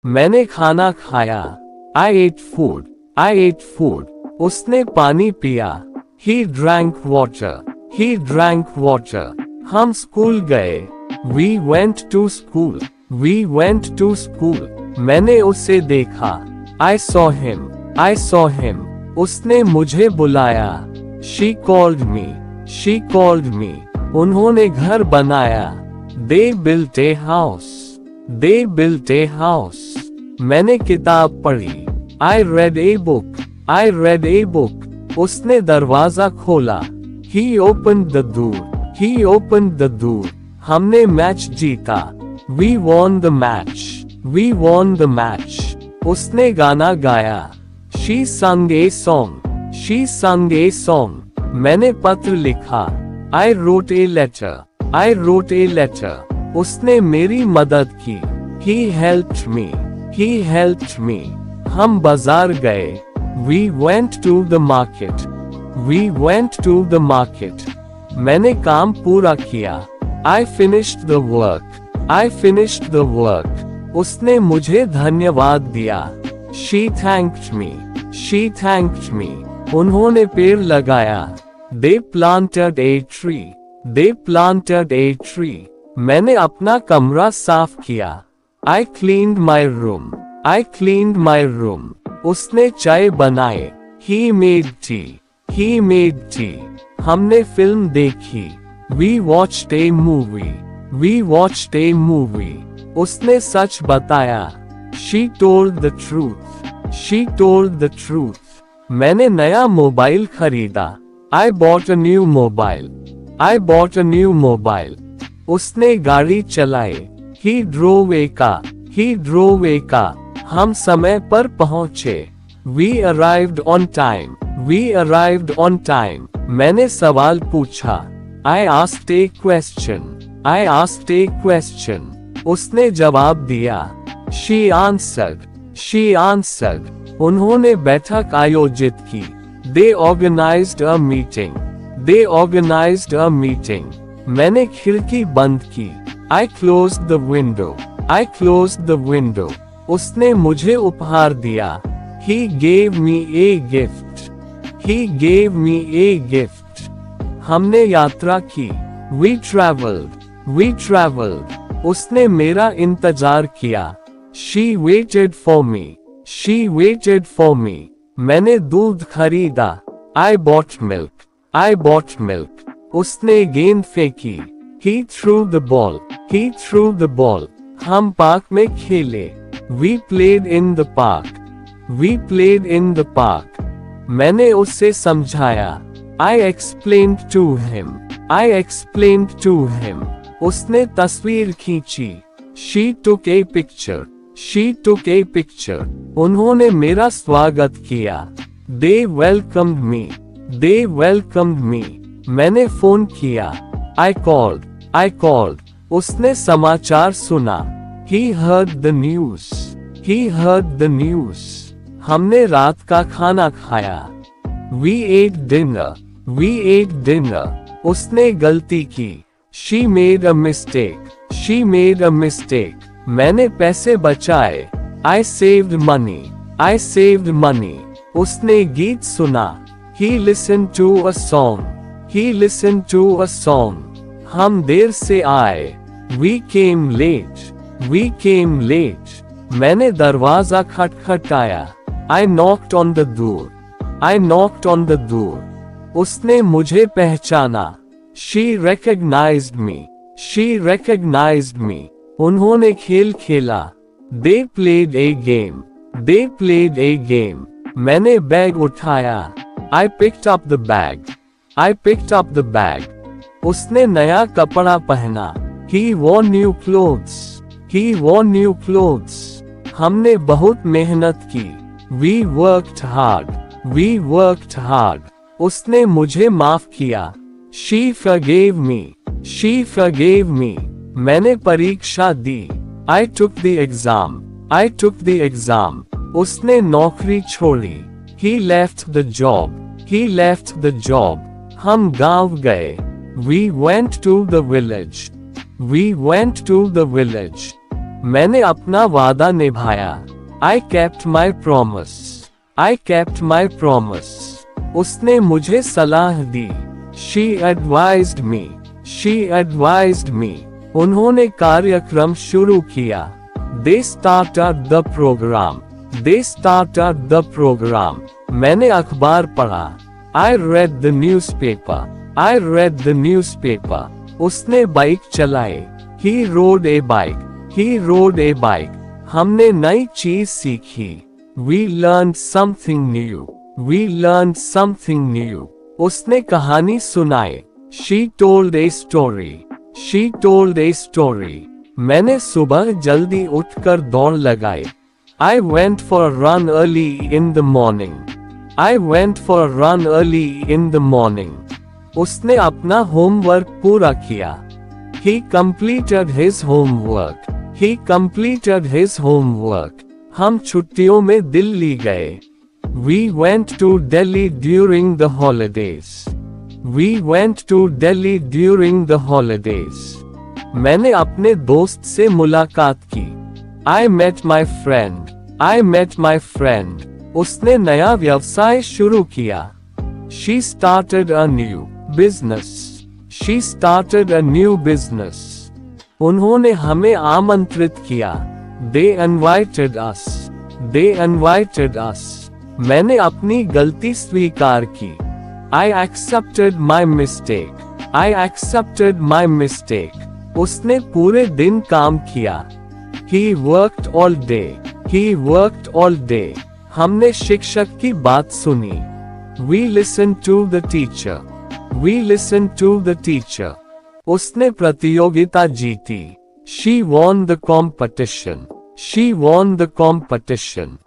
मैंने खाना खाया। I ate food. I ate food. उसने पानी पिया। He drank water. He drank water. हम स्कूल गए। We went to school. We went to school. मैंने उसे देखा। I saw him. I saw him. उसने मुझे बुलाया। She called me. She called me. उन्होंने घर बनाया। They built a house. They built a house. मैंने किताब पढ़ी। I read a book. I read a book. उसने दरवाजा खोला। He opened the door. He opened the door. हमने मैच जीता। We won the match. We won the match. उसने गाना गाया। She sung a song. She sung a song. मैंने पत्र लिखा। I wrote a letter. I wrote a letter. उसने मेरी मदद की। He helped me. He helped me. हम बाजार गए। We went to the market. We went to the market. मैंने काम पूरा किया। I finished the work. I finished the work. उसने मुझे धन्यवाद दिया। She thanked me. She thanked me. उन्होंने पेड़ लगाया। They planted a tree. They planted a tree. मैंने अपना कमरा साफ किया। I cleaned my room. I cleaned my room. उसने चाय बनाए। He made tea. He made tea. हमने फिल्म देखी। We watched a movie. We watched a movie. उसने सच बताया। She told the truth. She told the truth. मैंने नया mobile खरीदा। I bought a new mobile. I bought a new mobile. उसने गाड़ी चलाई। He drove a car. He drove a car. हम समय पर पहुंचे। We arrived on time. We arrived on time. मैंने सवाल पूछा। I asked a question. I asked a question. उसने जवाब दिया। She answered. She answered. उन्होंने बैठक आयोजित की। They organized a meeting. They organized a meeting. मैंने खिड़की बंद की। I closed the window. I closed the window. उसने मुझे उपहार दिया। He gave me a gift. He gave me a gift. हमने यात्रा की। We traveled. We traveled. उसने मेरा इंतजार किया। She waited for me. She waited for me. मैंने दूध खरीदा। I bought milk. I bought milk. उसने गेंद फेंकी। He threw the ball. He threw the ball. हम पार्क में खेले। We played in the park. We played in the park. मैंने उससे समझाया। I explained to him. I explained to him. उसने तस्वीर खींची। She took a picture. She took a picture. उन्होंने मेरा स्वागत किया। They welcomed me. They welcomed me. मैंने फोन किया। I called. I called. उसने समाचार सुना। He heard the news. He heard the news. हमने रात का खाना खाया। We ate dinner. We ate dinner. उसने गलती की। She made a mistake. She made a mistake. मैंने पैसे बचाए। I saved money. I saved money. उसने गीत सुना। He listened to a song. He listened to a song. हम देर से आए। We came late. We came late. मैंने दरवाजा खटखटाया। I knocked on the door. I knocked on the door. उसने मुझे पहचाना। She recognized me. She recognized me. उन्होंने खेल खेला। They played a game. They played a game. मैंने बैग उठाया। I picked up the bag. I picked up the bag. उसने नया कपड़ा पहना। He wore new clothes. He wore new clothes. हमने बहुत मेहनत की। We worked hard. We worked hard. उसने मुझे माफ किया। She forgave me. She forgave me. मैंने परीक्षा दी। I took the exam. I took the exam. उसने नौकरी छोड़ी। He left the job. He left the job. हम गांव गए। We went to the village. We went to the village. मैंने अपना वादा निभाया। I kept my promise. I kept my promise. उसने मुझे सलाह दी। She advised me. She advised me. उन्होंने कार्यक्रम शुरू किया। They started the program. They started the program. मैंने अखबार पढ़ा। I read the newspaper. I read the newspaper. उसने बाइक चलाई। He rode a bike. He rode a bike. हमने नई चीज सीखी। We learned something new. We learned something new. उसने कहानी सुनाई। She told a story. She told a story. मैंने सुबह जल्दी उठकर दौड़ लगाई। I went for a run early in the morning. I went for a run early in the morning. उसने अपना होमवर्क पूरा किया। He completed his homework. He completed his homework. हम छुट्टियों में दिल्ली गए। We went to Delhi during the holidays. We went to Delhi during the holidays. मैंने अपने दोस्त से मुलाकात की। I met my friend. I met my friend. उसने नया व्यवसाय शुरू किया। She started a new business. She started a new business. उन्होंने हमें आमंत्रित किया। They invited us. They invited us. मैंने अपनी गलती स्वीकार की। I accepted my mistake. I accepted my mistake. उसने पूरे दिन काम किया। He worked all day. He worked all day. हमने शिक्षक की बात सुनी। We listened to the teacher. We listened to the teacher. उसने प्रतियोगिता जीती। She won the competition. She won the competition.